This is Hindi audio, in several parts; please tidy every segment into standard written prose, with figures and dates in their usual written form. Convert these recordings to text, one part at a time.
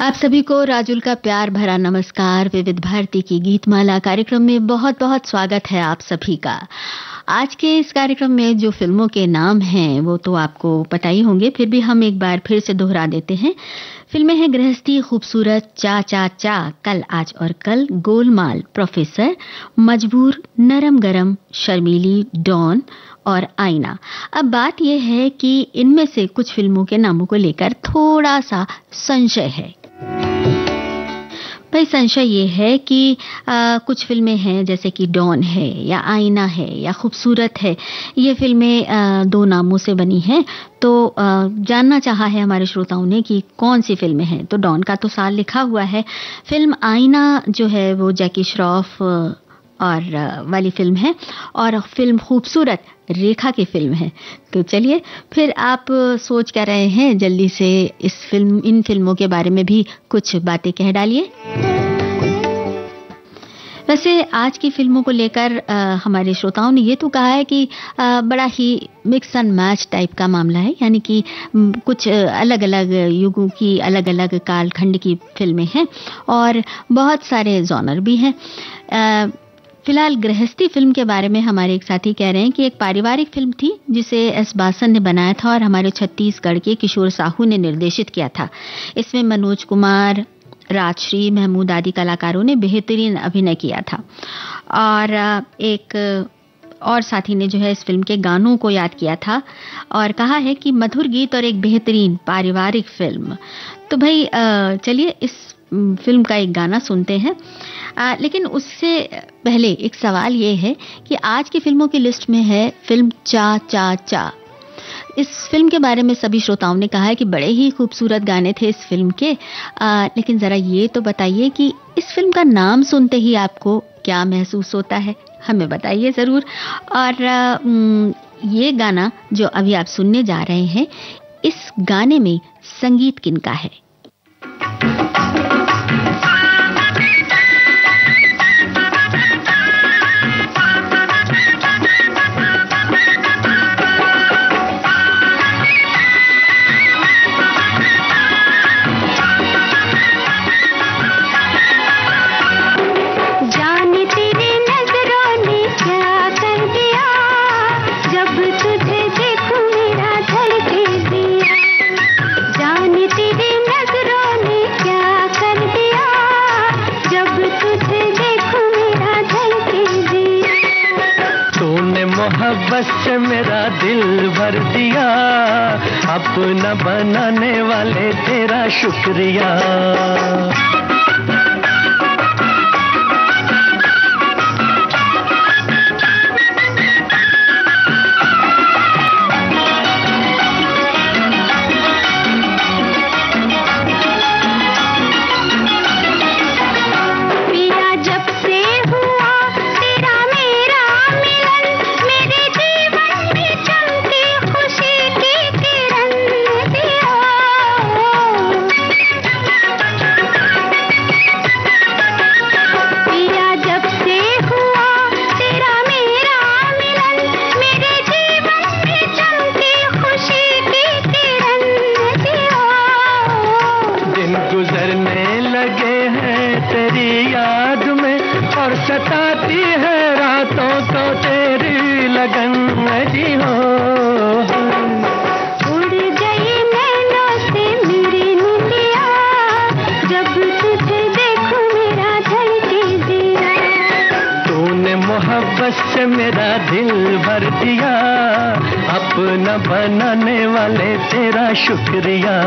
आप सभी को राजुल का प्यार भरा नमस्कार। विविध भारती की गीतमाला कार्यक्रम में बहुत बहुत स्वागत है आप सभी का। आज के इस कार्यक्रम में जो फिल्मों के नाम हैं वो तो आपको पता ही होंगे, फिर भी हम एक बार फिर से दोहरा देते हैं। फिल्में हैं गृहस्थी, खूबसूरत, चा चा चा, कल आज और कल, गोलमाल, प्रोफेसर, मजबूर, नरम गरम, शर्मीली, डॉन और आईना। अब बात यह है कि इनमें से कुछ फिल्मों के नामों को लेकर थोड़ा सा संशय है। भाई संशय ये है कि कुछ फिल्में हैं जैसे कि डॉन है या आईना है या खूबसूरत है, ये फिल्में दो नामों से बनी हैं। तो जानना चाहा है हमारे श्रोताओं ने कि कौन सी फिल्में हैं। तो डॉन का तो साल लिखा हुआ है। फिल्म आईना जो है वो जैकी श्रॉफ और वाली फिल्म है, और फिल्म खूबसूरत रेखा की फिल्म है। तो चलिए फिर आप सोच क्या रहे हैं, जल्दी से इन फिल्मों के बारे में भी कुछ बातें कह डालिए। वैसे आज की फिल्मों को लेकर हमारे श्रोताओं ने ये तो कहा है कि बड़ा ही मिक्स एंड मैच टाइप का मामला है, यानी कि कुछ अलग अलग युगों की, अलग अलग कालखंड की फिल्में हैं और बहुत सारे जॉनर भी हैं। फिलहाल गृहस्थी फिल्म के बारे में हमारे एक साथी कह रहे हैं कि एक पारिवारिक फिल्म थी जिसे एस बासन ने बनाया था और हमारे छत्तीसगढ़ के किशोर साहू ने निर्देशित किया था। इसमें मनोज कुमार, राजश्री, महमूद आदि कलाकारों ने बेहतरीन अभिनय किया था। और एक और साथी ने जो है इस फिल्म के गानों को याद किया था और कहा है कि मधुर गीत और एक बेहतरीन पारिवारिक फिल्म। तो भाई चलिए इस फिल्म का एक गाना सुनते हैं। लेकिन उससे पहले एक सवाल ये है कि आज की फिल्मों की लिस्ट में है फिल्म चा चा चा। इस फिल्म के बारे में सभी श्रोताओं ने कहा है कि बड़े ही खूबसूरत गाने थे इस फिल्म के। लेकिन ज़रा ये तो बताइए कि इस फिल्म का नाम सुनते ही आपको क्या महसूस होता है, हमें बताइए ज़रूर। और ये गाना जो अभी आप सुनने जा रहे हैं, इस गाने में संगीत किनका है? मोहब्बत से मेरा दिल भर दिया, अपना बनाने वाले तेरा शुक्रिया। सताती है रातों को तेरी लगन जी हो। उड़ गई नैनों से मेरी निंदिया, जब तुझे देखूं मेरा धड़के दिया। तूने मोहब्बत से मेरा दिल भर दिया, अपना बनाने वाले तेरा शुक्रिया।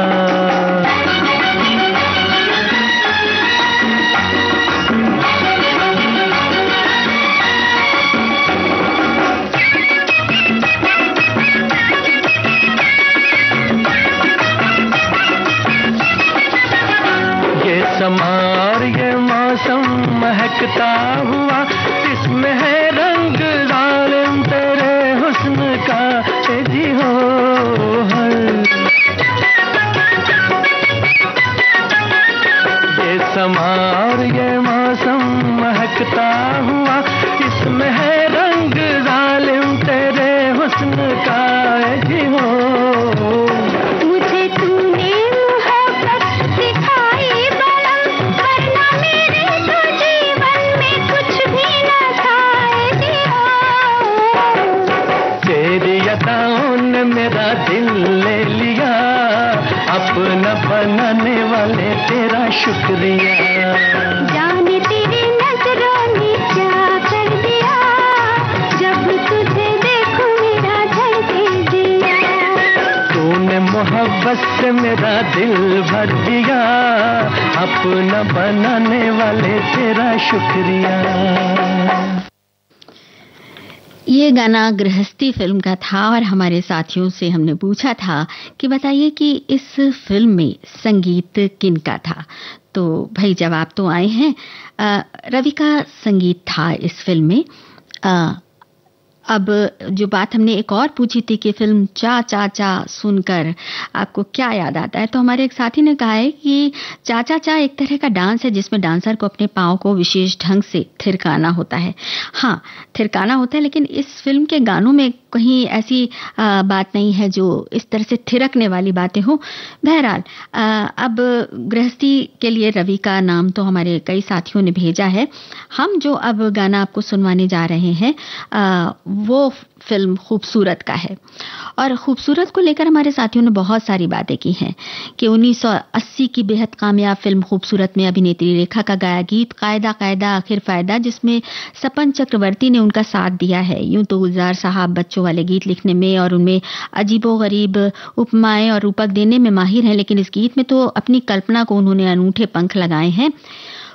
समार ये मौसम महकता हुआ, इसमें है रंग जालिम तेरे हुस्न का जी हो। ये समार ये मौसम महकता हुआ, इसमें है रंग जालिम तेरे हुस्न का जी हो। मुझे तूने मोहब्बत सिखाई बनाने वाले तेरा शुक्रिया। जाने तेरी नजरों ने क्या कर दिया, जब तुझे देखूं मेरा धड़के दिया। तूने मोहब्बत से मेरा दिल भर दिया, अपना बनाने वाले तेरा शुक्रिया। ये गाना गृहस्थी फिल्म का था और हमारे साथियों से हमने पूछा था कि बताइए कि इस फिल्म में संगीत किनका था। तो भाई जवाब तो आए हैं, रवि का संगीत था इस फिल्म में। अब जो बात हमने एक और पूछी थी कि फिल्म चा चा चा सुनकर आपको क्या याद आता है, तो हमारे एक साथी ने कहा है कि चा चा चा एक तरह का डांस है जिसमें डांसर को अपने पाँव को विशेष ढंग से थिरकाना होता है। हाँ, थिरकाना होता है, लेकिन इस फिल्म के गानों में कहीं ऐसी बात नहीं है जो इस तरह से थिरकने वाली बातें हो। बहरहाल अब गृहस्थी के लिए रवि का नाम तो हमारे कई साथियों ने भेजा है। हम जो अब गाना आपको सुनवाने जा रहे हैं वो फिल्म खूबसूरत का है। और खूबसूरत को लेकर हमारे साथियों ने बहुत सारी बातें की हैं कि 1980 की बेहद कामयाब फिल्म खूबसूरत में अभिनेत्री रेखा का गाया गीत कायदा कायदा आखिर फायदा, जिसमें सपन चक्रवर्ती ने उनका साथ दिया है। यूं तो गुलजार साहब बच्चों वाले गीत लिखने में और उनमें अजीबोगरीब उपमाएं और रूपक देने में माहिर हैं, लेकिन इस गीत में तो अपनी कल्पना को उन्होंने अनूठे पंख लगाए हैं।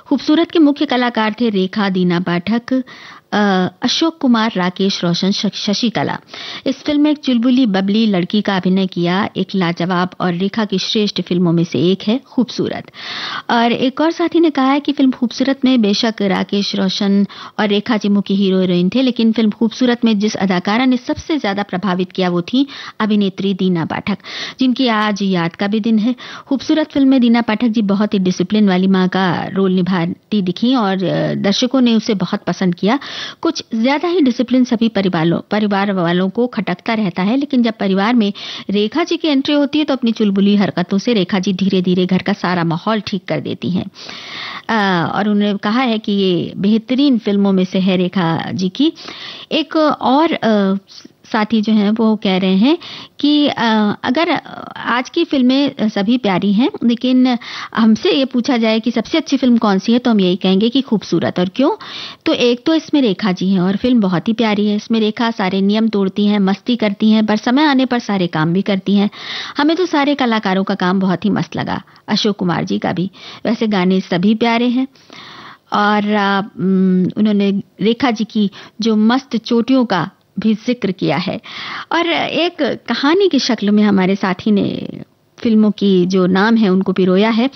खूबसूरत के मुख्य कलाकार थे रेखा, दीना पाठक, अशोक कुमार, राकेश रोशन, शशि कला। इस फिल्म में एक चुलबुली बबली लड़की का अभिनय किया एक लाजवाब और रेखा की श्रेष्ठ फिल्मों में से एक है खूबसूरत। और एक और साथी ने कहा है कि फिल्म खूबसूरत में बेशक राकेश रोशन और रेखा जी मुख्य हीरो हीरोइन थे, लेकिन फिल्म खूबसूरत में जिस अदाकारा ने सबसे ज्यादा प्रभावित किया वो थी अभिनेत्री दीना पाठक, जिनकी आज याद का भी दिन है। खूबसूरत फिल्म में दीना पाठक जी बहुत ही डिसिप्लिन वाली माँ का रोल निभाती दिखी और दर्शकों ने उसे बहुत पसंद किया। कुछ ज्यादा ही डिसिप्लिन सभी परिवार वालों को खटकता रहता है, लेकिन जब परिवार में रेखा जी की एंट्री होती है तो अपनी चुलबुली हरकतों से रेखा जी धीरे धीरे घर का सारा माहौल ठीक कर देती हैं। और उन्होंने कहा है कि ये बेहतरीन फिल्मों में से है रेखा जी की। एक और साथी जो हैं वो कह रहे हैं कि अगर आज की फिल्में सभी प्यारी हैं, लेकिन हमसे ये पूछा जाए कि सबसे अच्छी फिल्म कौन सी है तो हम यही कहेंगे कि खूबसूरत। और क्यों? तो एक तो इसमें रेखा जी हैं और फिल्म बहुत ही प्यारी है। इसमें रेखा सारे नियम तोड़ती हैं, मस्ती करती हैं, पर समय आने पर सारे काम भी करती हैं। हमें तो सारे कलाकारों का काम बहुत ही मस्त लगा, अशोक कुमार जी का भी। वैसे गाने सभी प्यारे हैं और उन्होंने रेखा जी की जो मस्त चोटियों का भी जिक्र किया है। और एक कहानी की शक्ल में हमारे साथी ने फिल्मों की जो नाम है उनको पिरोया है।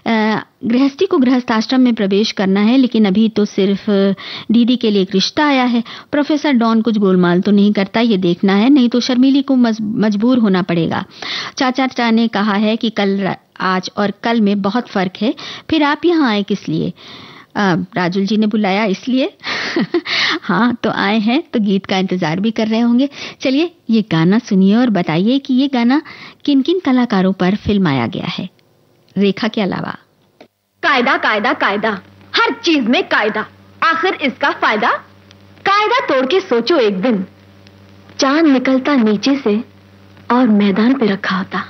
गृहस्थी को गृहस्थ आश्रम में प्रवेश करना है, लेकिन अभी तो सिर्फ दीदी के लिए एक रिश्ता आया है। प्रोफेसर डॉन कुछ गोलमाल तो नहीं करता, ये देखना है, नहीं तो शर्मीली को मजबूर होना पड़ेगा। चाचा ने कहा है कि कल, आज और कल में बहुत फर्क है, फिर आप यहाँ आए किस लिए? राजुल जी ने बुलाया इसलिए। हाँ, तो आए हैं तो गीत का इंतजार भी कर रहे होंगे। चलिए ये गाना सुनिए और बताइए कि ये गाना किन किन कलाकारों पर फिल्माया गया है रेखा के अलावा। कायदा कायदा कायदा, हर चीज में कायदा, आखिर इसका फायदा। कायदा तोड़ के सोचो एक दिन, चांद निकलता नीचे से और मैदान पे रखा होता।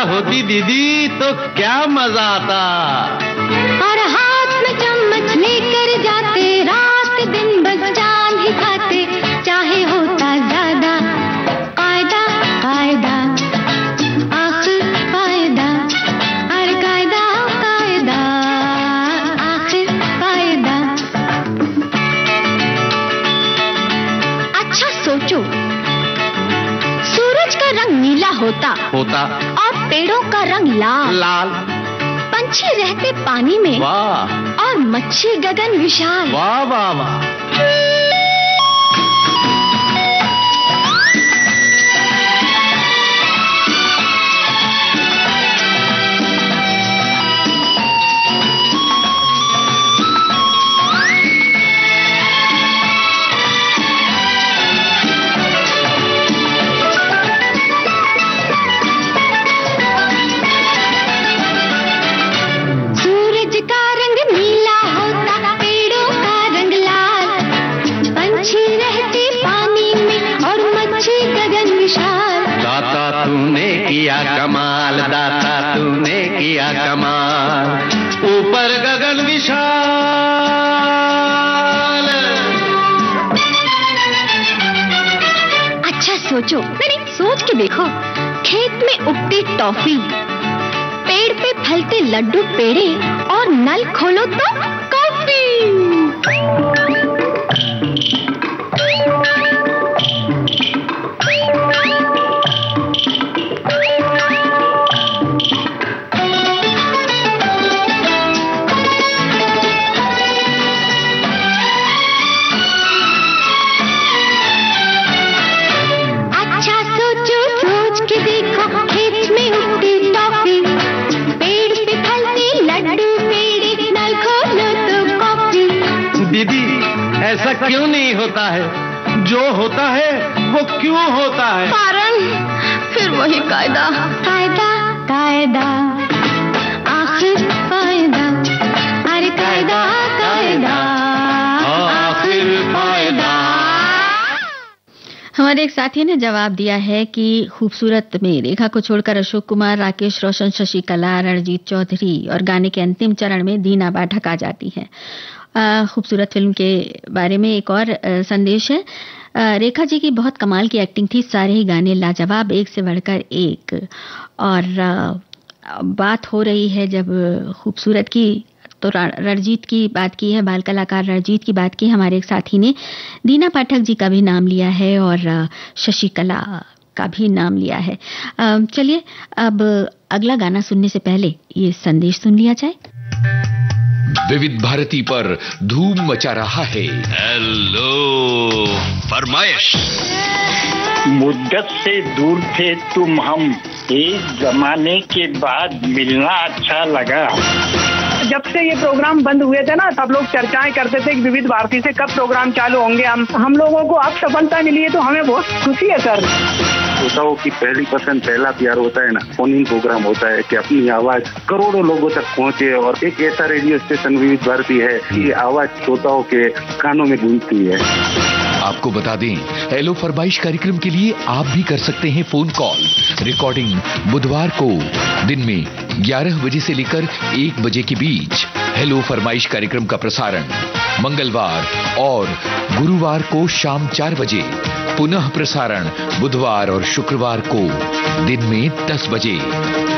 होती दीदी तो क्या मजा आता। और हाथ में चम्मच लेकर जाते रात दिन बस सोचो, सूरज का रंग नीला होता और पेड़ों का रंग लाल। पंछी रहते पानी में वाह, और मच्छी गगन विशाल। वाह वाह वाह। कमाल दाता तूने किया कमाल, ऊपर गगन विशाल। अच्छा सोचो, नहीं सोच के देखो, खेत में उगती टॉफी, पेड़ पे फलते लड्डू पेड़े, और नल खोलो तो कॉफी। ऐसा क्यों नहीं होता है? जो होता है वो क्यों होता है? कारण फिर वही कायदा कायदा कायदा, आखिर फायदा। अरे कायदा कायदा, आखिर फायदा। हमारे एक साथी ने जवाब दिया है कि खूबसूरत में रेखा को छोड़कर अशोक कुमार, राकेश रोशन, शशि कला, रणजीत चौधरी और गाने के अंतिम चरण में दीना पाठक आ जाती है। खूबसूरत फिल्म के बारे में एक और संदेश है। रेखा जी की बहुत कमाल की एक्टिंग थी, सारे ही गाने लाजवाब, एक से बढ़कर एक। और बात हो रही है जब खूबसूरत की, तो रणजीत की बात की है, बाल कलाकार रणजीत की बात की। हमारे एक साथी ने दीना पाठक जी का भी नाम लिया है और शशि कला का भी नाम लिया है। चलिए अब अगला गाना सुनने से पहले ये संदेश सुन लिया जाए। विविध भारती पर धूम मचा रहा है हेलो फरमाइश। मुद्दत से दूर थे तुम हम, एक जमाने के बाद मिलना अच्छा लगा। जब से ये प्रोग्राम बंद हुए थे ना, सब लोग चर्चाएं करते थे कि विविध भारती से कब प्रोग्राम चालू होंगे। हम लोगों को अब सफलता मिली है तो हमें बहुत खुशी है सर। श्रोताओं की पहली पसंद, पहला प्यार होता है ना, फोन इन प्रोग्राम होता है कि अपनी आवाज करोड़ों लोगों तक पहुंचे। और एक ऐसा रेडियो स्टेशन विविध भारती है कि आवाज श्रोताओं के कानों में गूंजती है। आपको बता दें, हेलो फरमाइश कार्यक्रम के लिए आप भी कर सकते हैं फोन कॉल। रिकॉर्डिंग बुधवार को दिन में 11 बजे से लेकर 1 बजे के बीच। हेलो फरमाइश कार्यक्रम का प्रसारण मंगलवार और गुरुवार को शाम 4 बजे, पुनः प्रसारण बुधवार और शुक्रवार को दिन में 10 बजे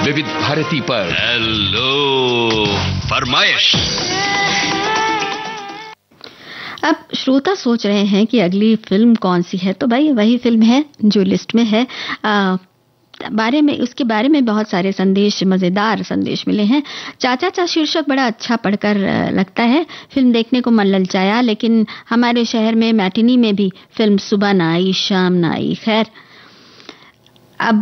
विविध भारती पर। हेलो फरमाइश। अब श्रोता सोच रहे हैं कि अगली फिल्म कौन सी है, तो भाई वही फिल्म है जो लिस्ट में है। उसके बारे में बहुत सारे संदेश, मजेदार संदेश मिले हैं। चाचा चा शीर्षक बड़ा अच्छा पढ़कर लगता है, फिल्म देखने को मन ललचाया, लेकिन हमारे शहर में मैटिनी में भी फिल्म सुबह ना आई शाम ना आई। खैर, अब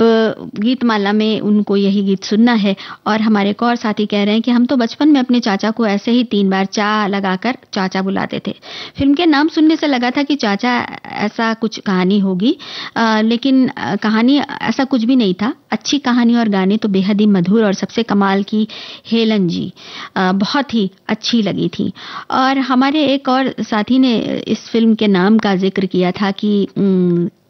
गीतमाला में उनको यही गीत सुनना है। और हमारे एक और साथी कह रहे हैं कि हम तो बचपन में अपने चाचा को ऐसे ही 3 बार चा लगाकर चाचा बुलाते थे। फिल्म के नाम सुनने से लगा था कि चाचा ऐसा कुछ कहानी होगी, लेकिन कहानी ऐसा कुछ भी नहीं था। अच्छी कहानी और गाने तो बेहद ही मधुर, और सबसे कमाल की हेलन जी बहुत ही अच्छी लगी थी। और हमारे एक और साथी ने इस फिल्म के नाम का जिक्र किया था कि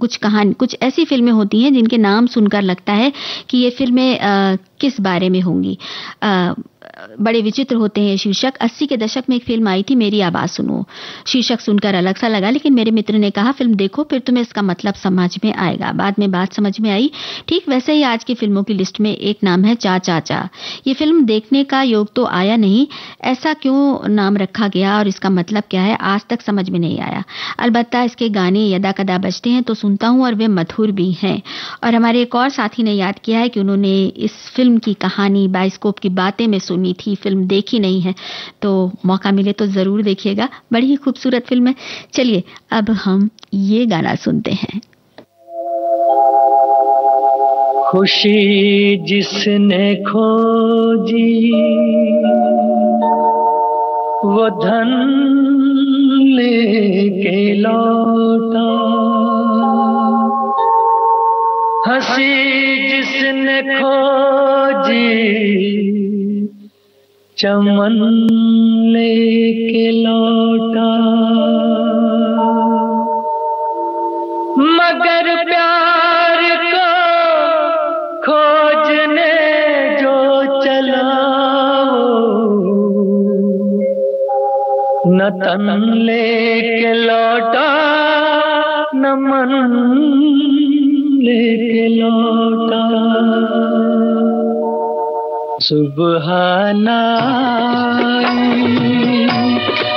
कुछ ऐसी फिल्में होती हैं जिनके नाम सुनकर लगता है कि ये फिल्में किस बारे में होंगी। बड़े विचित्र होते हैं शीर्षक। 80 के दशक में एक फिल्म आई थी मेरी आवाज सुनो। शीर्षक सुनकर अलग सा लगा, लेकिन मेरे मित्र ने कहा फिल्म देखो फिर तुम्हें इसका मतलब समझ में आएगा। बाद में बात समझ में आई। ठीक वैसे ही आज की फिल्मों की लिस्ट में एक नाम है चा चा चा। ये फिल्म देखने का योग तो आया नहीं, ऐसा क्यों नाम रखा गया और इसका मतलब क्या है आज तक समझ में नहीं आया। अलबत्ता इसके गाने यदा कदा बजते हैं तो सुनता हूं और वे मधुर भी हैं। और हमारे एक और साथी ने याद किया है कि उन्होंने इस फिल्म की कहानी बाइस्कोप की बातें में सुनी थी, फिल्म देखी नहीं है, तो मौका मिले तो जरूर देखिएगा। बड़ी ही खूबसूरत फिल्म है। चलिए अब हम ये गाना सुनते हैं। खुशी जिसने खोजी वो धन लेके लौटा, हंसी जिसने खोजी चमन लेके लौटा, मगर प्यार को खोजने जो चला न तन लेके लौटा न मन लेके लौटा। सुबह नाई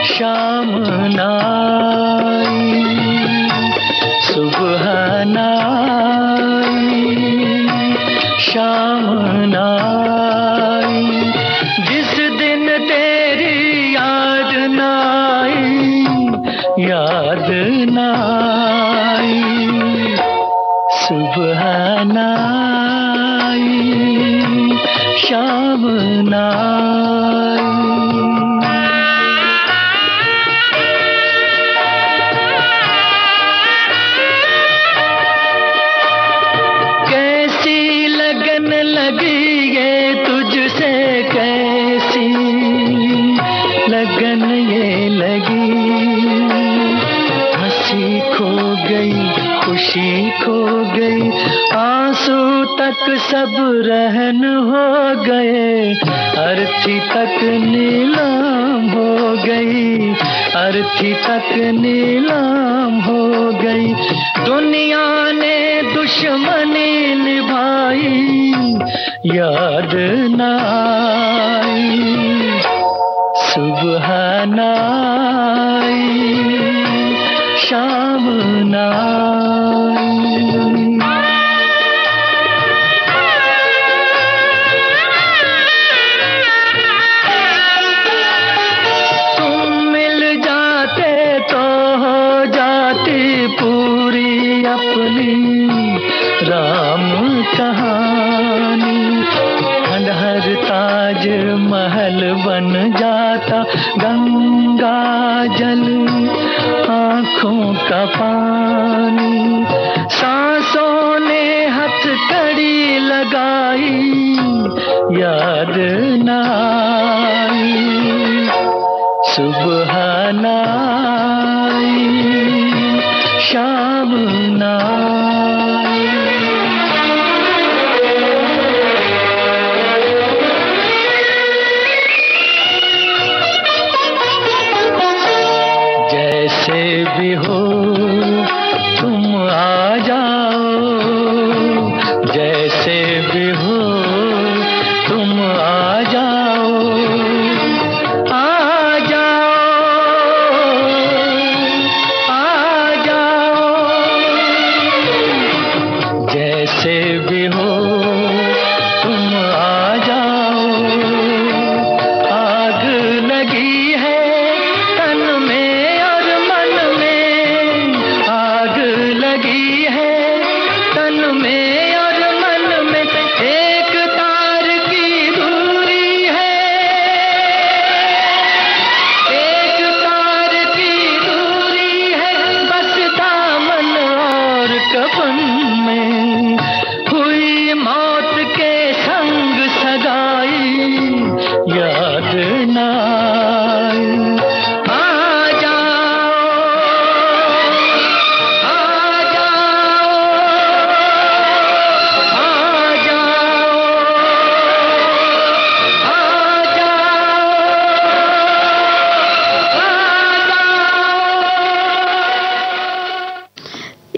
शाम नाई, सुबह नाई शाम नाई, जिस दिन तेरी याद नाई याद नाई, सुबह नाई शाम नाई। कैसी लगन लगी ये तुझसे, कैसी लगन ये लगी, हंसी खो गई खुशी खो गई, आंसू तक सब रहन हो गए, अर्थी तक नीलाम हो गई, अर्थी तक नीलाम हो गई। दुनिया ने दुश्मनी निभाई याद ना आई, सुबह ना आई शाम ना आई। तुम मिल जाते तो हो जाती पूरी अपनी राम कहानी, खंडहर ताज महल बन जाता, गंगा जल आँखों का पानी, सांसों ने हथकड़ी लगाई याद ना आई, सुबह ना आई शाम ना आई। जैसे भी हो तुम आ जाओ, जैसे भी हो तुम आ जाओ, आ जाओ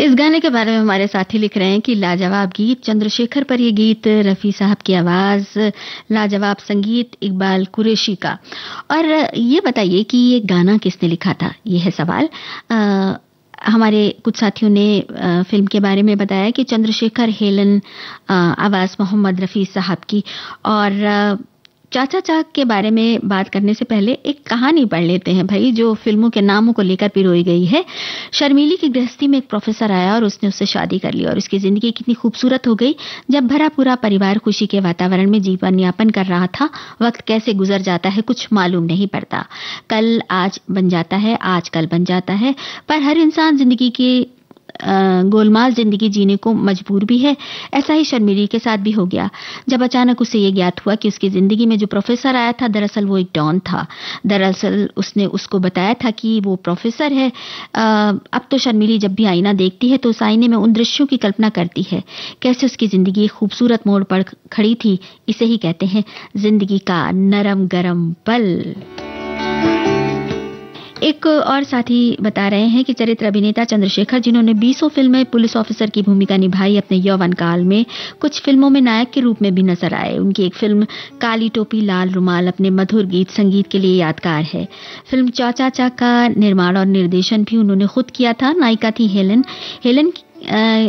इस गाने के बारे में हमारे साथी लिख रहे हैं कि लाजवाब गीत, चंद्रशेखर पर ये गीत, रफ़ी साहब की आवाज, लाजवाब संगीत इकबाल कुरैशी का। और ये बताइए कि ये गाना किसने लिखा था, ये है सवाल। हमारे कुछ साथियों ने फिल्म के बारे में बताया कि चंद्रशेखर, हेलन, आवाज मोहम्मद रफ़ी साहब की। और चाचा चाक के बारे में बात करने से पहले एक कहानी पढ़ लेते हैं भाई, जो फिल्मों के नामों को लेकर पिरोई गई है। शर्मीली की गृहस्थी में एक प्रोफेसर आया और उसने उससे शादी कर ली और उसकी जिंदगी कितनी खूबसूरत हो गई। जब भरा पूरा परिवार खुशी के वातावरण में जीवन यापन कर रहा था, वक्त कैसे गुजर जाता है कुछ मालूम नहीं पड़ता। कल आज बन जाता है, आज कल बन जाता है, पर हर इंसान जिंदगी के गोलमाल जिंदगी जीने को मजबूर भी है। ऐसा ही शर्मीली के साथ भी हो गया जब अचानक उसे ये ज्ञात हुआ कि उसकी जिंदगी में जो प्रोफेसर आया था दरअसल वो एक डॉन था। दरअसल उसने उसको बताया था कि वो प्रोफेसर है। अब तो शर्मीली जब भी आईना देखती है तो उस आईने में उन दृश्यों की कल्पना करती है, कैसे उसकी जिंदगी एक खूबसूरत मोड़ पर खड़ी थी। इसे ही कहते हैं जिंदगी का नरम गरम पल। एक और साथी बता रहे हैं कि चरित्र अभिनेता चंद्रशेखर, जिन्होंने 20 फिल्में पुलिस ऑफिसर की भूमिका निभाई अपने यौवन काल में, कुछ फिल्मों में नायक के रूप में भी नजर आए। उनकी एक फिल्म काली टोपी लाल रुमाल अपने मधुर गीत संगीत के लिए यादगार है। फिल्म चाचा चाचा का निर्माण और निर्देशन भी उन्होंने खुद किया था। नायिका थी हेलन।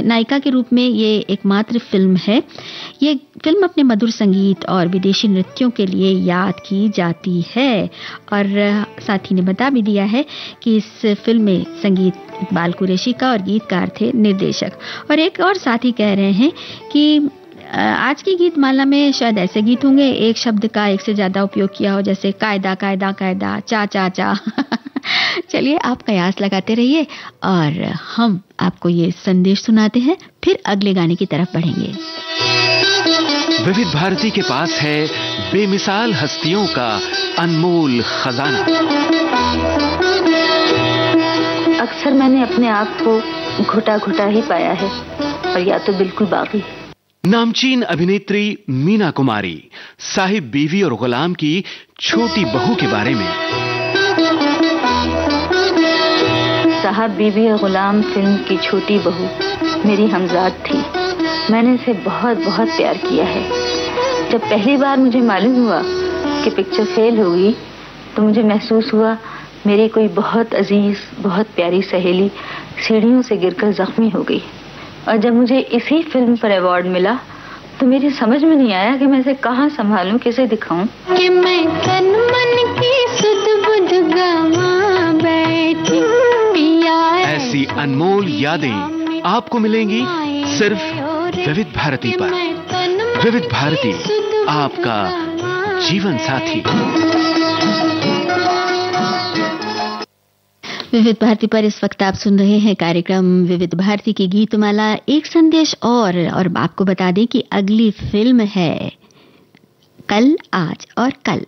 नायिका के रूप में ये एकमात्र फिल्म है। ये फिल्म अपने मधुर संगीत और विदेशी नृत्यों के लिए याद की जाती है। और साथी ने बता भी दिया है कि इस फिल्म में संगीत इकबाल कुरैशी का और गीतकार थे निर्देशक। और एक और साथी कह रहे हैं कि आज की गीत माला में शायद ऐसे गीत होंगे एक शब्द का एक से ज्यादा उपयोग किया हो, जैसे कायदा कायदा कायदा, चा चा चा। चलिए आप कयास लगाते रहिए और हम आपको ये संदेश सुनाते हैं, फिर अगले गाने की तरफ बढ़ेंगे। विविध भारती के पास है बेमिसाल हस्तियों का अनमोल खजाना। अक्सर मैंने अपने आप को घुटा घुटा ही पाया है, और या तो बिल्कुल बाकी। नामचीन अभिनेत्री मीना कुमारी साहिब बीवी और गुलाम की छोटी बहू के बारे में। साहब बीवी और गुलाम फिल्म की छोटी बहू मेरी हमजाद थी। मैंने इसे बहुत बहुत प्यार किया है। जब पहली बार मुझे मालूम हुआ कि पिक्चर फेल होगी तो मुझे महसूस हुआ मेरी कोई बहुत अजीज, बहुत प्यारी सहेली सीढ़ियों से गिरकर जख्मी हो गई। और जब मुझे इसी फिल्म पर अवार्ड मिला तो मेरी समझ में नहीं आया कि मैं इसे कहाँ संभालूं, किसे दिखाऊं। कि मैं तन मन की सुध बुध गवा बैठी पिया। ऐसी अनमोल यादें आपको मिलेंगी सिर्फ विविध भारती पर। विविध भारती, आपका जीवन साथी। विविध भारती पर इस वक्त आप सुन रहे हैं कार्यक्रम विविध भारती की गीतमाला। एक संदेश और आपको बता दें कि अगली फिल्म है कल, आज और कल।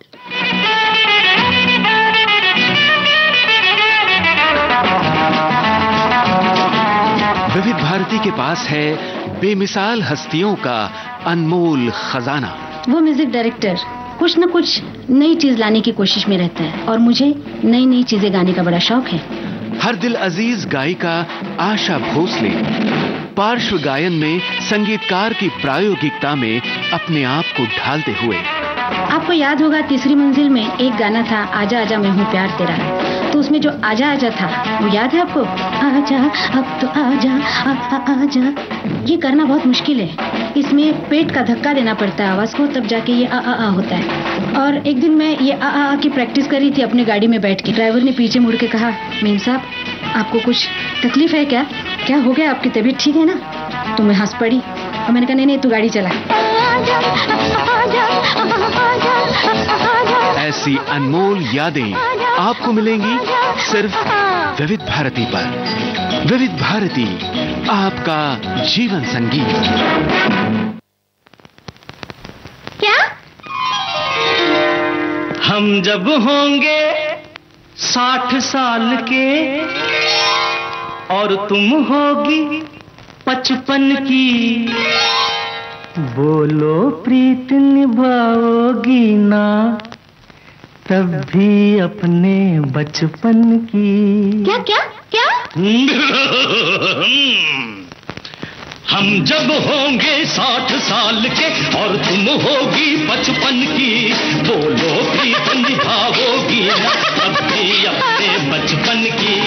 विविध भारती के पास है बेमिसाल हस्तियों का अनमोल खजाना। वो म्यूजिक डायरेक्टर कुछ न कुछ नई चीज लाने की कोशिश में रहता है और मुझे नई नई चीजें गाने का बड़ा शौक है। हर दिल अजीज गायिका आशा भोसले पार्श्व गायन में संगीतकार की प्रायोगिकता में अपने आप को ढालते हुए। आपको याद होगा तीसरी मंजिल में एक गाना था, आजा आजा मैं हूँ प्यार तेरा, तो उसमें जो आजा आजा था वो याद है आपको? आजा अब तो आजा आजा। ये करना बहुत मुश्किल है, इसमें पेट का धक्का देना पड़ता है आवाज को, तब जाके ये आ होता है। और एक दिन मैं ये आ की प्रैक्टिस कर रही थी अपनी गाड़ी में बैठ के। ड्राइवर ने पीछे मुड़ के कहा, मीम साहब आपको कुछ तकलीफ है क्या? क्या हो गया, आपकी तबीयत ठीक है ना? तो मैं हंस पड़ी और मैंने कहा नहीं तू गाड़ी चला। ऐसी अनमोल यादें आपको मिलेंगी सिर्फ विविध भारती पर। विविध भारती, आपका जीवन संगीत। क्या? हम जब होंगे 60 साल के और तुम होगी 55 की, बोलो प्रीत निभाओगी ना तब भी अपने बचपन की। क्या क्या क्या? हम जब होंगे 60 साल के और तुम होगी 55 की, बोलो प्रीत निभाओगी ना अब भी अपने बचपन की।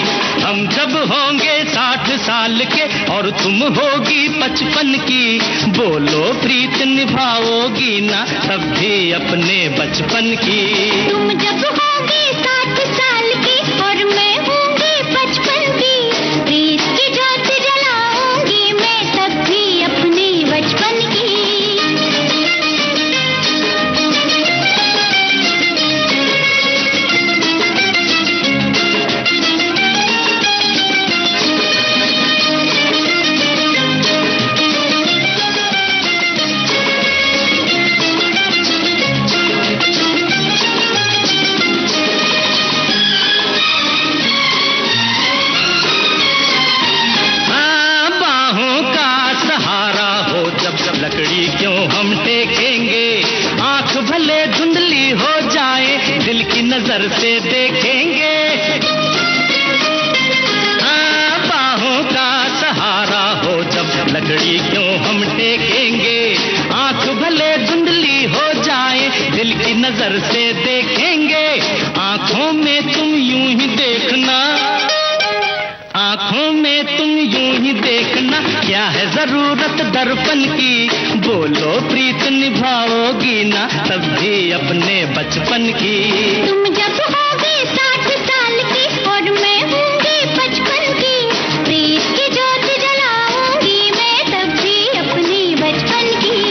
हम जब होंगे 60 साल के और तुम होगी 55 की, बोलो प्रीत निभाओगी ना तब भी अपने बचपन की। तुम जब होगी 60 साल की और मैं होंगी 55 की, प्रीत की ज्योत जलाऊंगी मैं तब भी अपने बचपन की। लकड़ी क्यों हम टेकेंगे, आंख भले धुंधली हो जाए दिल की नजर से देखेंगे। बाहों का सहारा हो जब लकड़ी क्यों हम टेकेंगे, आंख भले धुंधली हो जाए दिल की नजर से देखेंगे। आंखों में तुम यूं ही देखना, आंखों में तुम यूं ही देखना, क्या है जरूरत दर्पण की, बोलो प्रीत निभाओगी ना तब भी अपने बचपन की। तुम जब होगी 60 साल की और मैं होंगी 55 की, प्रीत की ज्योत जलाऊंगी मैं तब भी अपनी बचपन की।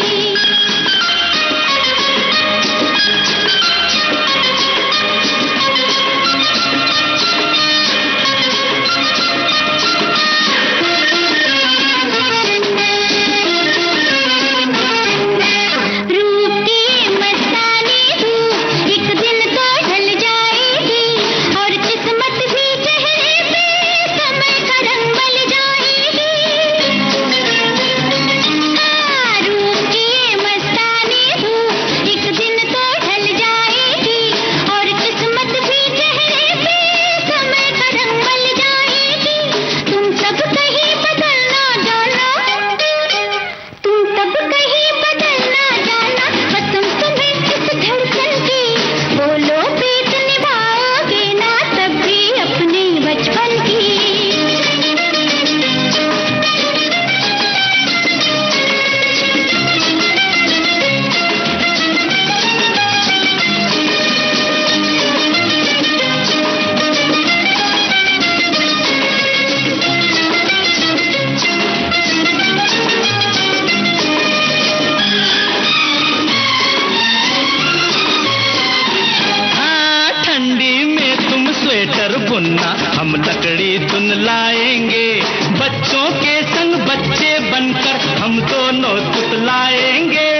हम लकड़ी चुन लाएंगे, बच्चों के संग बच्चे बनकर हम दोनों तुतलाएंगे।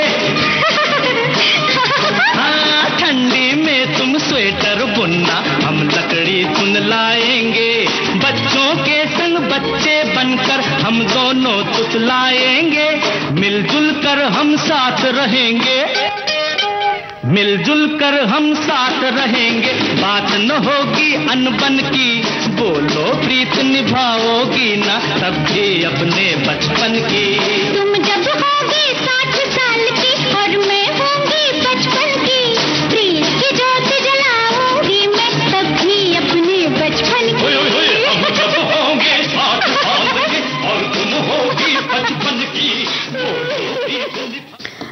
हाँ, ठंडी में तुम स्वेटर बुनना, हम लकड़ी चुन लाएंगे, बच्चों के संग बच्चे बनकर हम दोनों तुतलाएंगे। मिलजुल कर हम साथ रहेंगे, मिलजुल कर हम साथ रहेंगे, बात न होगी अनबन की, बोलो प्रीत निभाओगी ना तब भी अपने बचपन की। तुम जब होगी 60 साल की और मैं होंगी 55 की, प्रीत की ज्योत जलाऊंगी मैं तब भी अपने बचपन की। हम जब होंगे 60 साल के और तुम होगी 55 की,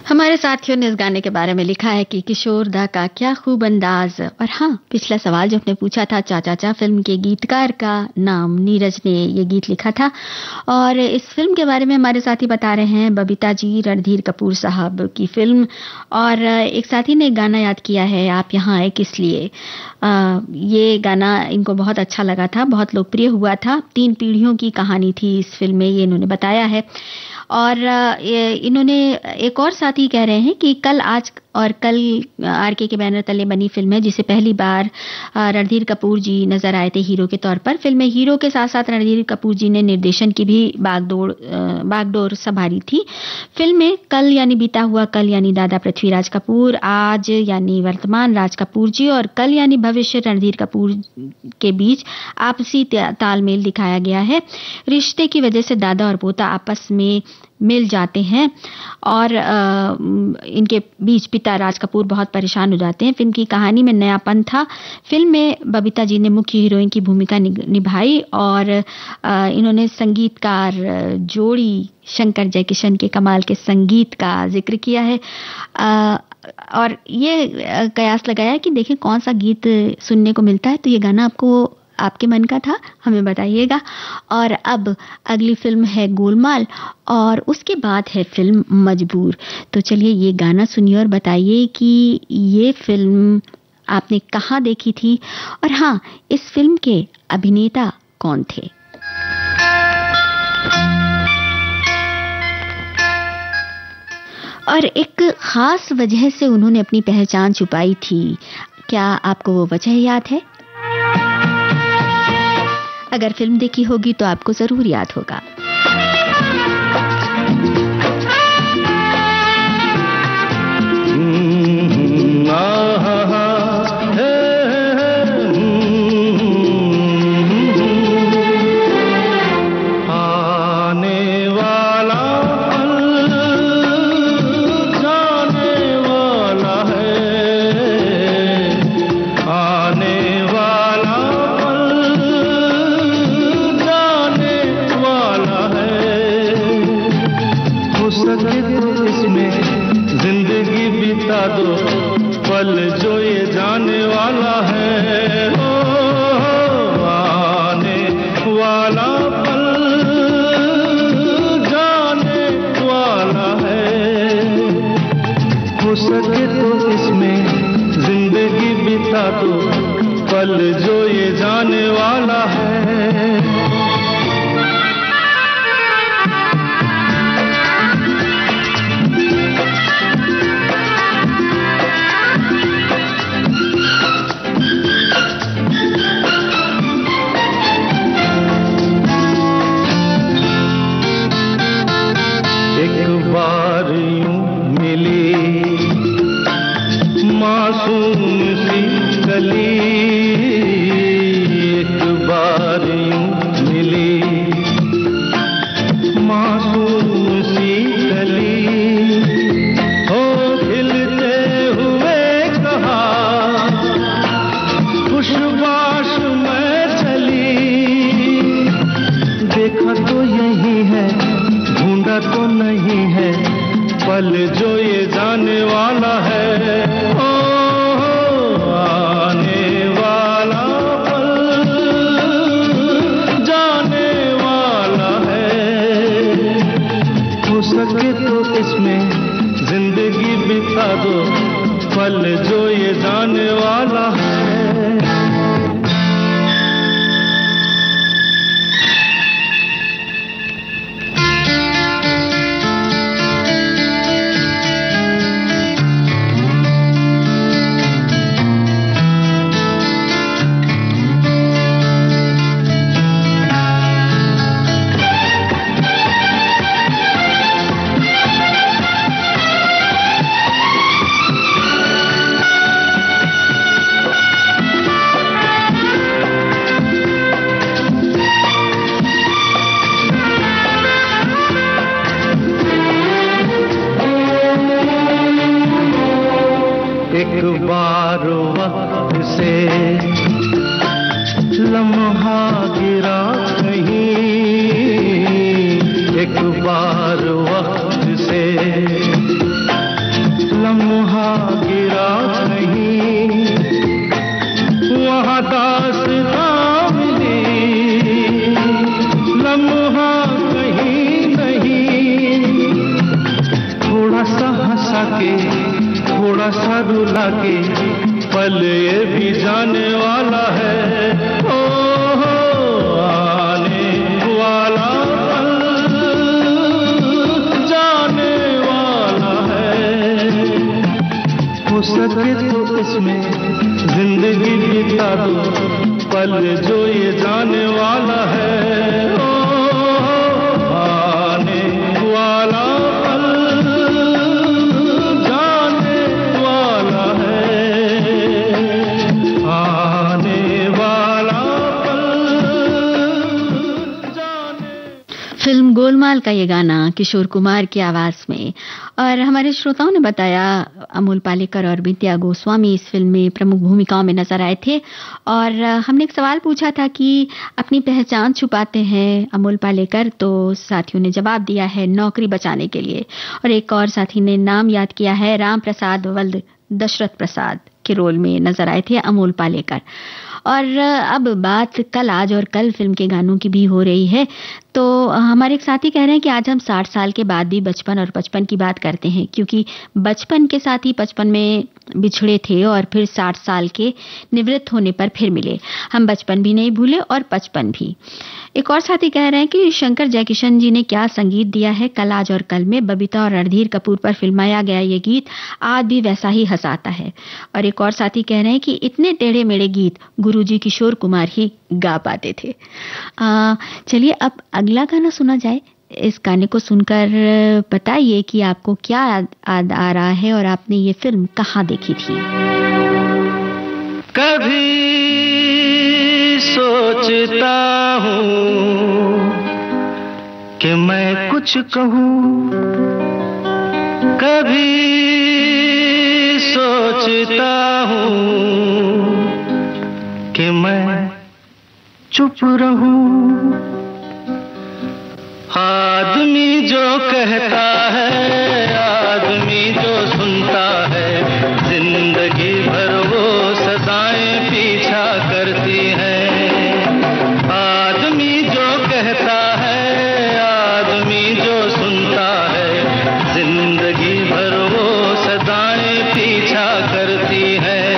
हमारे साथियों ने इस गाने के बारे में लिखा है कि किशोर दा का क्या खूब अंदाज। और हाँ, पिछला सवाल जो आपने पूछा था, चाचा फिल्म के गीतकार का नाम, नीरज ने ये गीत लिखा था। और इस फिल्म के बारे में हमारे साथी बता रहे हैं बबीता जी, रणधीर कपूर साहब की फिल्म। और एक साथी ने एक गाना याद किया है, आप यहाँ आए किस लिए। ये गाना इनको बहुत अच्छा लगा था, बहुत लोकप्रिय हुआ था, 3 पीढ़ियों की कहानी थी इस फिल्म में, ये इन्होंने बताया है। और इन्होंने एक और साथी कह रहे हैं कि कल आज और कल आरके के बैनर तले बनी फिल्म है, जिसे पहली बार रणधीर कपूर जी नजर आए थे हीरो के तौर पर। फिल्म में हीरो के साथ साथ रणधीर कपूर जी ने निर्देशन की भी बागडोर संभाली थी। फिल्म में कल यानी बीता हुआ कल यानी दादा पृथ्वीराज कपूर, आज यानी वर्तमान राज कपूर जी और कल यानी भविष्य रणधीर कपूर के बीच आपसी तालमेल दिखाया गया है। रिश्ते की वजह से दादा और पोता आपस में मिल जाते हैं और इनके बीच पिता राज कपूर बहुत परेशान हो जाते हैं। फिल्म की कहानी में नयापन था। फिल्म में बबीता जी ने मुख्य हीरोइन की भूमिका निभाई और इन्होंने संगीतकार जोड़ी शंकर जयकिशन के कमाल के संगीत का जिक्र किया है और ये कयास लगाया कि देखें कौन सा गीत सुनने को मिलता है। तो ये गाना आपके मन का था, हमें बताइएगा। और अब अगली फिल्म है गोलमाल और उसके बाद है फिल्म मजबूर। तो चलिए ये गाना सुनिए और बताइए कि ये फिल्म आपने कहाँ देखी थी और हाँ, इस फिल्म के अभिनेता कौन थे। और एक खास वजह से उन्होंने अपनी पहचान छुपाई थी। क्या आपको वो वजह याद है? अगर फिल्म देखी होगी तो आपको जरूर याद होगा। सके तो इसमें जिंदगी बिता दो, पल जो ये जाने वाला है, ओ आने वाला पल जाने वाला है, आने वाला फिल्म गोलमाल का ये गाना किशोर कुमार की आवाज में। और हमारे श्रोताओं ने बताया अमोल पालेकर और विद्या गोस्वामी इस फिल्म में प्रमुख भूमिकाओं में नजर आए थे। और हमने एक सवाल पूछा था कि अपनी पहचान छुपाते हैं अमोल पालेकर, तो साथियों ने जवाब दिया है नौकरी बचाने के लिए। और एक और साथी ने नाम याद किया है राम प्रसाद वल्द दशरथ प्रसाद के रोल में नजर आए थे अमोल पालेकर। और अब बात कल आज और कल फिल्म के गानों की भी हो रही है, तो हमारे एक साथी कह रहे हैं कि आज हम 60 साल के बाद भी बचपन और बचपन की बात करते हैं, क्योंकि बचपन के साथ ही बचपन में बिछड़े थे और फिर 60 साल के निवृत्त होने पर फिर मिले। हम बचपन भी नहीं भूले और बचपन भी। एक और साथी कह रहे हैं कि शंकर जयकिशन जी ने क्या संगीत दिया है कल आज और कल में। बबीता और रणधीर कपूर पर फिल्माया गया ये गीत आज भी वैसा ही हंसाता है। और एक और साथी कह रहे हैं कि इतने टेढ़े मेढ़े गीत गुरुजी किशोर कुमार ही गा पाते थे। चलिए अब अगला गाना सुना जाए। इस गाने को सुनकर बताइए कि आपको क्या याद आ रहा है और आपने ये फिल्म कहाँ देखी थी। कभी सोचता हूँ कि मैं कुछ कहूँ, कभी सोचता हूँ कि मैं चुप रहूं। आदमी जो कहता है, आदमी जो सुनता है, जिंदगी भर वो सदाएं पीछा करती हैं। आदमी जो कहता है, आदमी जो सुनता है, जिंदगी भर वो सदाएं पीछा करती हैं।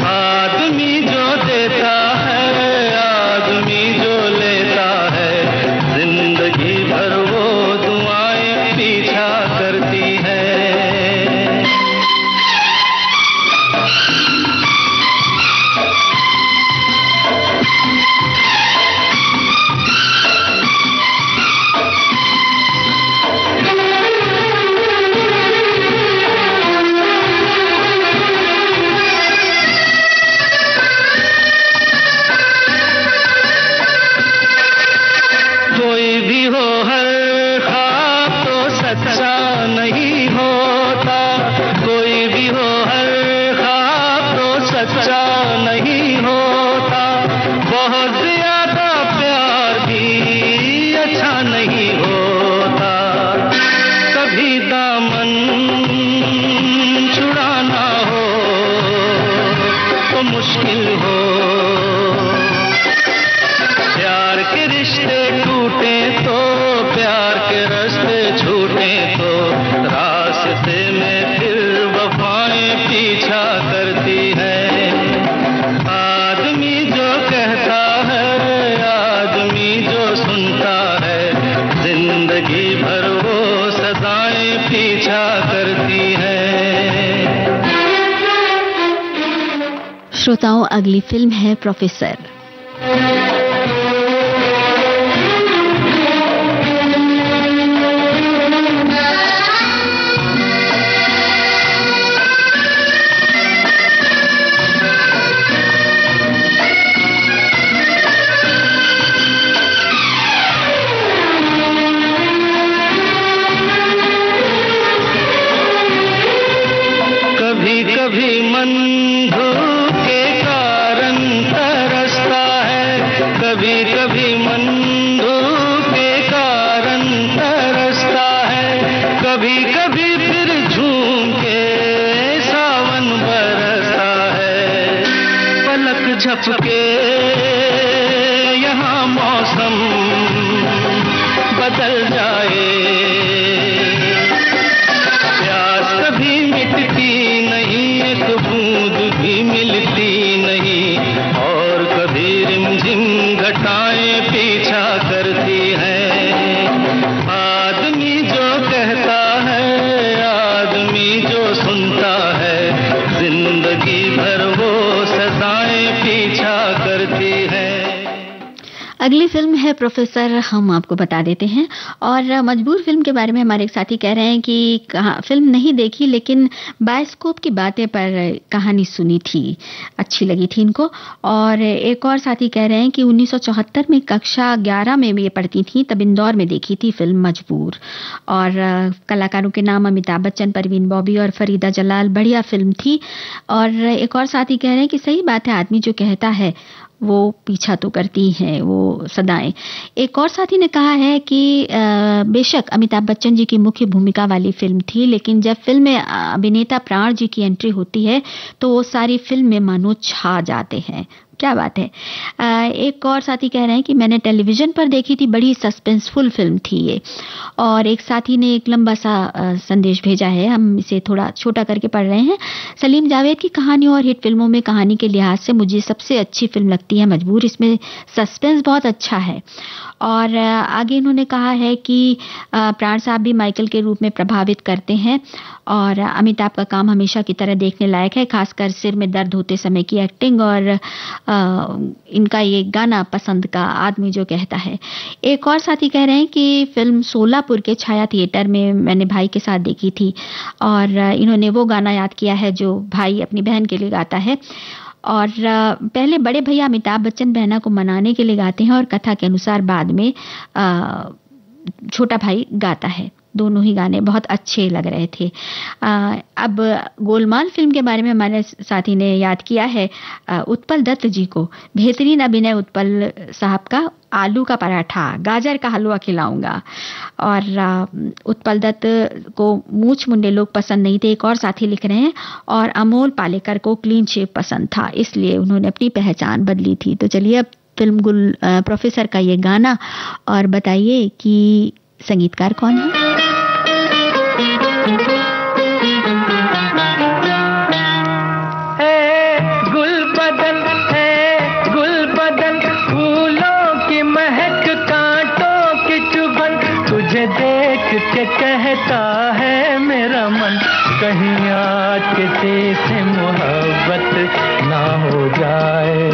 आदमी जो देता है, आदमी जो लेता है, जिंदगी भर वो दुआएं पीछा करती है। कोई भी हो हर ख्वाब तो सच्चा नहीं होता, कोई भी हो हर ख्वाब तो सच्चा नहीं होता। बहुत ज्यादा प्यार भी अच्छा नहीं होता। कभी दामन छुड़ाना हो तो मुश्किल हो। प्यार के रिश्ते टूटे तो, प्यार के रास्ते छूटे तो, रास्ते में फिर वफाएं पीछा करती हैं। आदमी जो कहता है, आदमी जो सुनता है, जिंदगी भर वो सदाएं पीछा करती हैं। श्रोताओं, अगली फिल्म है प्रोफेसर। कभी कभी मन धूप के कारण तरसता है, कभी कभी मन धूप के कारण तरसता है, कभी कभी फिर झूम के सावन बरसता है। पलक झपके यहाँ मौसम बदल जाए, प्यास कभी मिटती नहीं, एक बूंद भी मिलती नहीं, और कभी रिमझिम घटाएं पीछा करती हैं। आदमी जो कहता है, आदमी जो सुनता है, अगली फिल्म है प्रोफेसर, हम आपको बता देते हैं। और मजबूर फिल्म के बारे में हमारे एक साथी कह रहे हैं कि फिल्म नहीं देखी लेकिन बायोस्कोप की बातें पर कहानी सुनी थी, अच्छी लगी थी इनको। और एक और साथी कह रहे हैं कि 1974 में कक्षा 11 में ये पढ़ती थी, तब इंदौर में देखी थी फिल्म मजबूर। और कलाकारों के नाम अमिताभ बच्चन, परवीन बॉबी और फरीदा जलाल, बढ़िया फिल्म थी। और एक और साथी कह रहे हैं कि सही बात है, आदमी जो कहता है वो पीछा तो करती हैं वो सदाएं। एक और साथी ने कहा है कि बेशक अमिताभ बच्चन जी की मुख्य भूमिका वाली फिल्म थी, लेकिन जब फिल्म में अभिनेता प्राण जी की एंट्री होती है तो वो सारी फिल्म में मानो छा जाते हैं। क्या बात है। एक और साथी कह रहे हैं कि मैंने टेलीविजन पर देखी थी, बड़ी सस्पेंसफुल फिल्म थी ये। और एक साथी ने एक लंबा सा संदेश भेजा है, हम इसे थोड़ा छोटा करके पढ़ रहे हैं। सलीम जावेद की कहानियों और हिट फिल्मों में कहानी के लिहाज से मुझे सबसे अच्छी फिल्म लगती है मजबूर, इसमें सस्पेंस बहुत अच्छा है। और आगे इन्होंने कहा है कि प्राण साहब भी माइकल के रूप में प्रभावित करते हैं और अमिताभ का काम हमेशा की तरह देखने लायक है, खासकर सिर में दर्द होते समय की एक्टिंग और इनका ये गाना पसंद का आदमी जो कहता है। एक और साथी कह रहे हैं कि फिल्म सोलापुर के छाया थिएटर में मैंने भाई के साथ देखी थी और इन्होंने वो गाना याद किया है जो भाई अपनी बहन के लिए गाता है। और पहले बड़े भैया अमिताभ बच्चन बहना को मनाने के लिए गाते हैं और कथा के अनुसार बाद में छोटा भाई गाता है। दोनों ही गाने बहुत अच्छे लग रहे थे। अब गोलमाल फिल्म के बारे में हमारे साथी ने याद किया है उत्पल दत्त जी को। बेहतरीन अभिनय उत्पल साहब का, आलू का पराठा, गाजर का हलवा खिलाऊंगा। और उत्पल दत्त को मूछ मुंडे लोग पसंद नहीं थे, एक और साथी लिख रहे हैं। और अमोल पालेकर को क्लीन शेव पसंद था, इसलिए उन्होंने अपनी पहचान बदली थी। तो चलिए अब फिल्म प्रोफेसर का ये गाना, और बताइए कि संगीतकार कौन है। के कहता है मेरा मन, कहीं आज किसी से मोहब्बत ना हो जाए,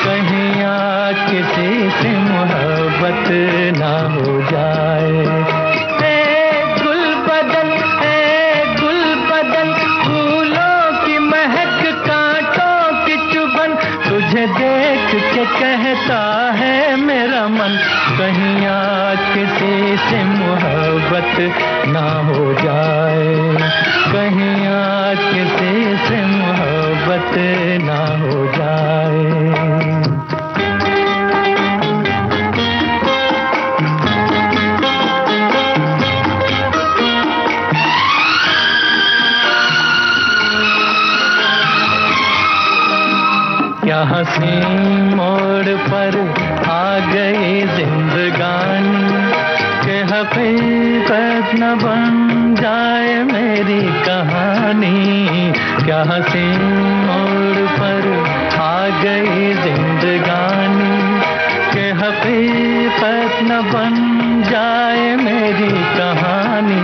कहीं आज किसी से मोहब्बत ना हो जाए। गुल बदन फूलों की महक, कांटों की चुभन, तुझे देख के कहता है मेरा मन, कहीं आज किसी से मोहब्बत ना हो जाए, कहीं आज किसी से मोहब्बत ना हो जाए। क्या हंसी मोड़ पर आ गई जिंदगानी, के हकीकत न बन जाए मेरी कहानी। क्या हंसी मोड़ पर आ गई जिंदगानी, के हकीकत न बन जाए मेरी कहानी।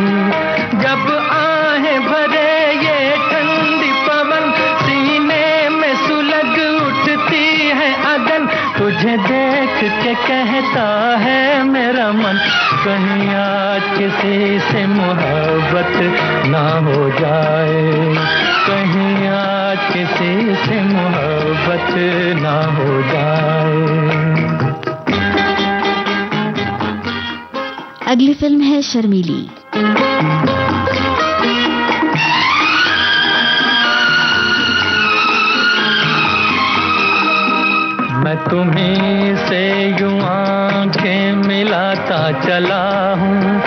जब आहें भरे ये ठंडी पवन, सीने में सुलग उठती है अगन, तुझे देख के कहता है मेरा मन, कहीं आज किसी से मोहब्बत ना हो जाए, कहीं आज किसी से मोहब्बत ना हो जाए। अगली फिल्म है शर्मीली। मैं तुम्हीं से यूं आंखें मिलाता चला हूँ,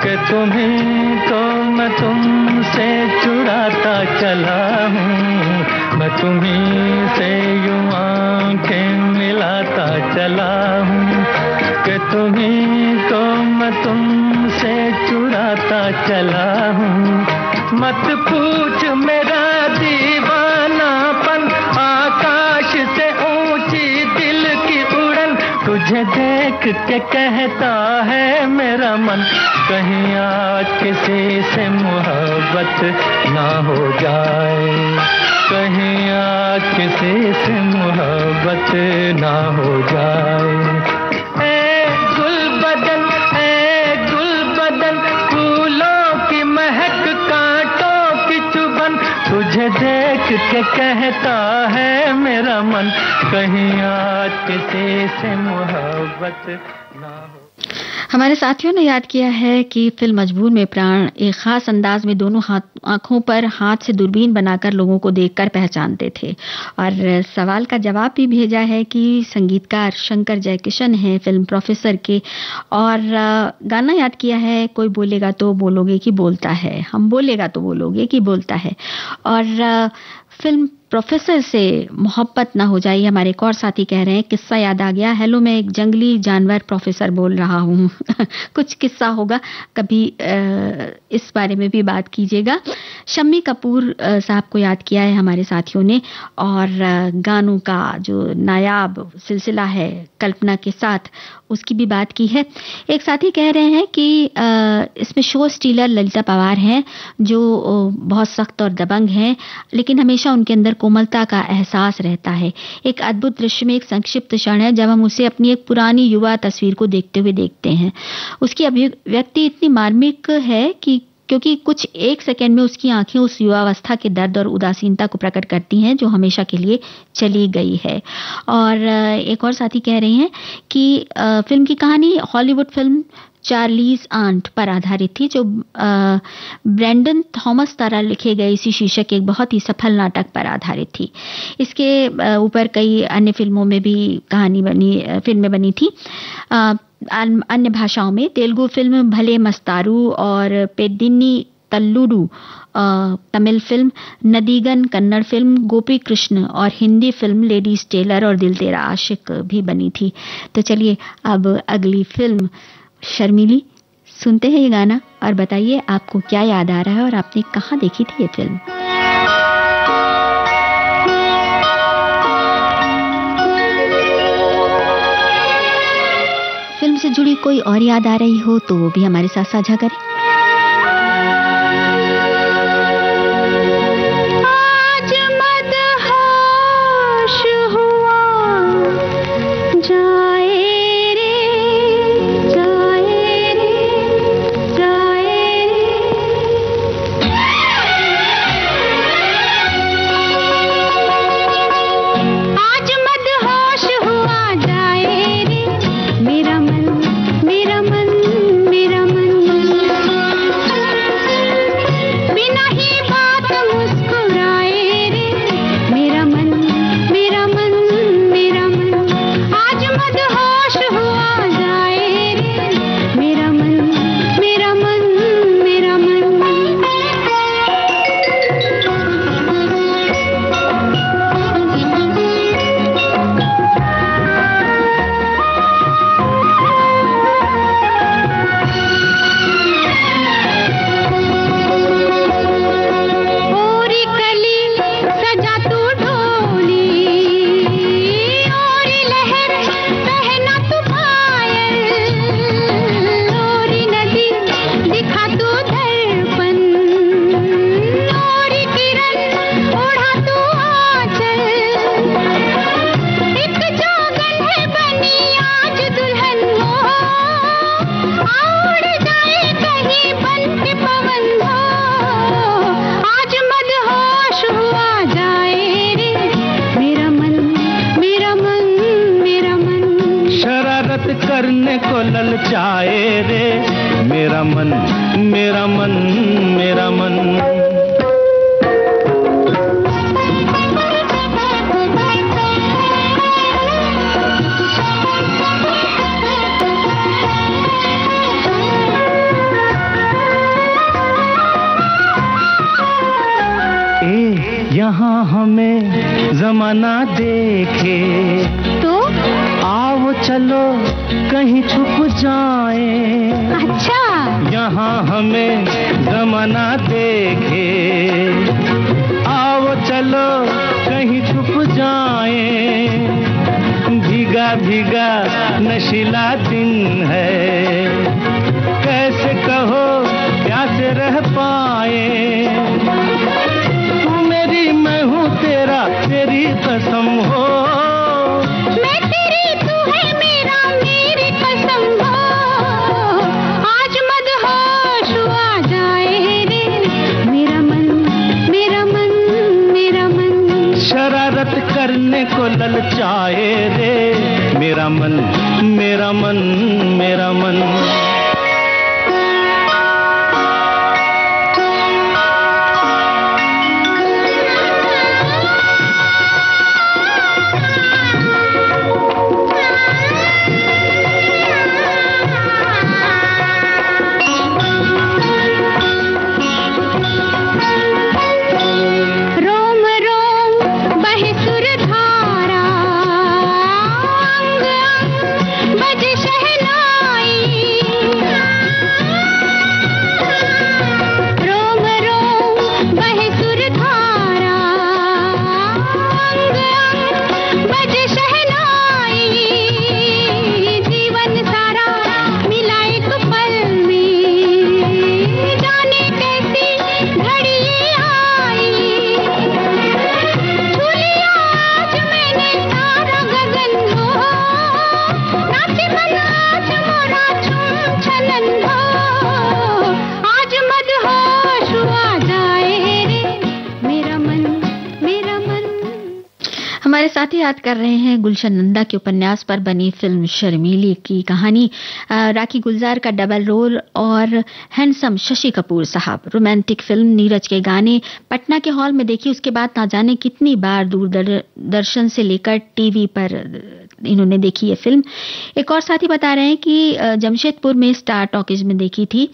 कि तुम्हीं तो मैं तुमसे चुराता चला हूँ। मैं तुम्हीं से यूं आंखें मिलाता चला हूँ, कि तुम्हीं तो मैं तुमसे चुराता चला हूँ। मत पूछ मेरा दीवानापन, आकाश से ऊंची दिल की उड़न, तुझे देख के कहता है मेरा मन, कहीं आज किसी से मोहब्बत ना हो जाए, कहीं आज किसी से मोहब्बत ना हो जाए। तुझे देख के कहता है मेरा मन, कहीं आज किसी से मोहब्बत ना हो। हमारे साथियों ने याद किया है कि फिल्म मजबूर में प्राण एक खास अंदाज में दोनों आंखों पर हाथ से दूरबीन बनाकर लोगों को देखकर पहचानते थे। और सवाल का जवाब भी भेजा है कि संगीतकार शंकर जयकिशन हैं फिल्म प्रोफेसर के। और गाना याद किया है, कोई बोलेगा तो बोलोगे कि बोलता है, हम बोलेगा तो बोलोगे कि बोलता है। और फिल्म प्रोफेसर से मोहब्बत ना हो जाए, हमारे एक और साथी कह रहे हैं। किस्सा याद आ गया, हेलो मैं एक जंगली जानवर प्रोफेसर बोल रहा हूँ। कुछ किस्सा होगा, कभी इस बारे में भी बात कीजिएगा। शम्मी कपूर साहब को याद किया है हमारे साथियों ने। और गानों का जो नायाब सिलसिला है कल्पना के साथ, उसकी भी बात की है। एक साथी कह रहे हैं कि इसमें शो स्टीलर ललिता पवार हैं, जो बहुत सख्त और दबंग हैं, लेकिन हमेशा उनके अंदर कोमलता का एहसास रहता है। एक अद्भुत दृश्य में एक संक्षिप्त क्षण है जब हम उसे अपनी एक पुरानी युवा तस्वीर को देखते हुए देखते हैं। उसकी अभिव्यक्ति इतनी मार्मिक है कि क्योंकि कुछ एक सेकंड में उसकी आंखें उस युवावस्था के दर्द और उदासीनता को प्रकट करती हैं जो हमेशा के लिए चली गई है। और एक और साथी कह रहे हैं कि फिल्म की कहानी हॉलीवुड फिल्म चार्लीज आंट पर आधारित थी, जो ब्रैंडन थॉमस द्वारा लिखे गए इसी शीर्षक के एक बहुत ही सफल नाटक पर आधारित थी। इसके ऊपर कई अन्य फिल्मों में भी फिल्में बनी थी अन्य भाषाओं में। तेलुगु फिल्म भले मस्तारू और पेद्दिनी तल्लुडू तमिल फिल्म नदीगन, कन्नड़ फिल्म गोपी कृष्ण और हिंदी फिल्म लेडीज टेलर और दिल तेरा आशिक भी बनी थी। तो चलिए अब अगली फिल्म शर्मिली सुनते हैं ये गाना और बताइए आपको क्या याद आ रहा है और आपने कहाँ देखी थी ये फिल्म। फिल्म से जुड़ी कोई और याद आ रही हो तो वो भी हमारे साथ साझा करें। करने को ललचाए रे मेरा मन, मेरा मन, मेरा मन। यहाँ हमें जमाना देखे तो आओ चलो कहीं छुप जाए। अच्छा, यहाँ हमें जमाना देखे आओ चलो कहीं छुप जाए। भीगा भीगा नशीला दिन है, कैसे कहो प्यासे रह पाए। मैं हूँ तेरा, तेरी कसम हो, मैं तेरी तू है मेरा, मेरी कसम हो। आज मदहोश हुआ जाए रे मेरा मन, मेरा मन, ललचाए रे मेरा मन, मेरा मन, मेरा मन। साथ ही याद कर रहे हैं गुलशन नंदा के उपन्यास पर बनी फिल्म शर्मीली की कहानी। राखी गुलजार का डबल रोल और हैंडसम शशि कपूर साहब। रोमांटिक फिल्म, नीरज के गाने पटना के हॉल में देखी, उसके बाद ना जाने कितनी बार दूरदर्शन से लेकर टीवी पर इन्होंने देखी ये फिल्म। एक और साथी बता रहे हैं कि जमशेदपुर में स्टार टॉकीज में देखी थी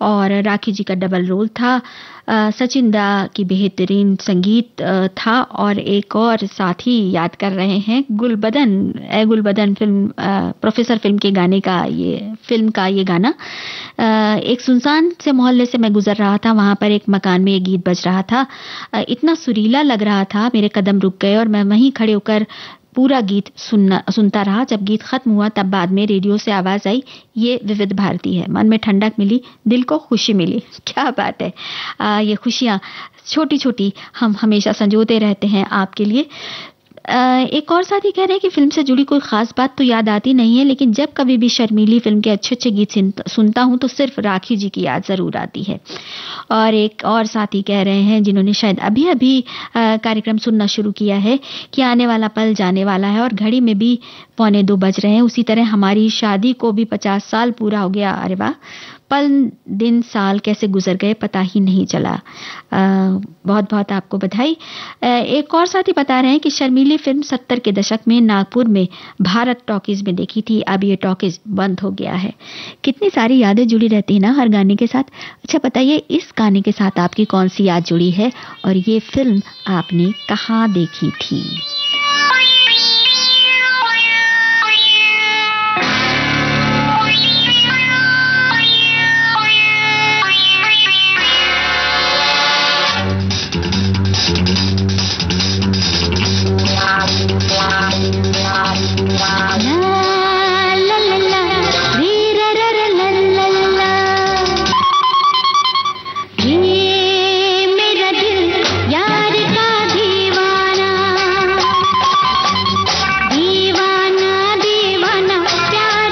और राखी जी का डबल रोल था। सचिन दा की बेहतरीन संगीत था। और एक और साथी याद कर रहे हैं गुलबदन फिल्म, प्रोफेसर फिल्म के गाने का ये गाना। एक सुनसान से मोहल्ले से मैं गुजर रहा था, वहां पर एक मकान में एक गीत बज रहा था। इतना सुरीला लग रहा था, मेरे कदम रुक गए और मैं वहीं खड़े होकर पूरा गीत सुनता रहा। जब गीत खत्म हुआ तब बाद में रेडियो से आवाज आई, ये विविध भारती है। मन में ठंडक मिली, दिल को खुशी मिली। क्या बात है। ये खुशियां छोटी छोटी हम हमेशा संजोते रहते हैं आपके लिए। एक और साथी कह रहे हैं कि फिल्म से जुड़ी कोई खास बात तो याद आती नहीं है, लेकिन जब कभी भी शर्मीली फिल्म के अच्छे अच्छे गीत सुनता हूं तो सिर्फ राखी जी की याद जरूर आती है। और एक और साथी कह रहे हैं, जिन्होंने शायद अभी अभी कार्यक्रम सुनना शुरू किया है, कि आने वाला पल जाने वाला है और घड़ी में भी 1:45 बज रहे हैं। उसी तरह हमारी शादी को भी 50 साल पूरा हो गया। अरे वाह, पल दिन साल कैसे गुजर गए पता ही नहीं चला। बहुत बहुत आपको बधाई। एक और साथी बता रहे हैं कि शर्मीली फिल्म 70 के दशक में नागपुर में भारत टॉकीज में देखी थी, अब ये टॉकीज बंद हो गया है। कितनी सारी यादें जुड़ी रहती है ना हर गाने के साथ। अच्छा बताइए, इस गाने के साथ आपकी कौन सी याद जुड़ी है और ये फिल्म आपने कहाँ देखी थी? दीवाना दीवाना प्यार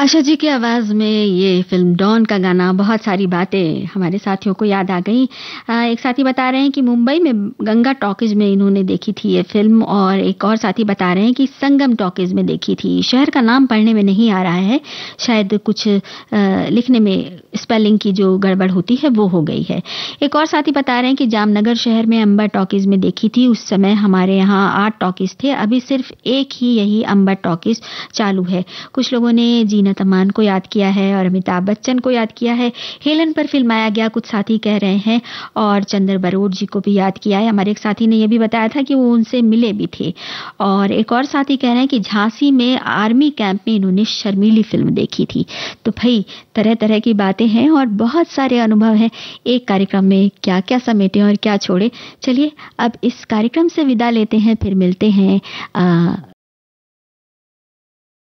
आशा जी की आवाज़ में ये फिल्म डॉन का गाना, बहुत सारी बातें हमारे साथियों को याद आ गई। एक साथी बता रहे हैं कि मुंबई में गंगा टॉकीज में इन्होंने देखी थी ये फिल्म, और एक और साथी बता रहे हैं कि संगम टॉकीज में देखी थी। शहर का नाम पढ़ने में नहीं आ रहा है, शायद कुछ लिखने में स्पेलिंग की जो गड़बड़ होती है वो हो गई है। एक और साथी बता रहे हैं कि जामनगर शहर में अंबर टॉकीज में देखी थी। उस समय हमारे यहाँ 8 टॉकीज थे, अभी सिर्फ एक ही यही अंबर टॉकीज चालू है। कुछ लोगों ने जीनत अमान को याद किया है और अमिताभ बच्चन को याद किया है। हेलन पर फिल्माया गया, कुछ साथी कह रहे हैं, और चंद्र बरोड़ जी को भी याद किया है। हमारे एक साथी ने यह भी बताया था कि वो उनसे मिले भी थे। और एक और साथी कह रहे हैं कि झांसी में आर्मी कैंप में इन्होंने शर्मीली फिल्म देखी थी। तो भाई तरह तरह की बातें हैं और बहुत सारे अनुभव हैं। एक कार्यक्रम में क्या क्या समेटे और क्या छोड़े। चलिए अब इस कार्यक्रम से विदा लेते हैं, फिर मिलते हैं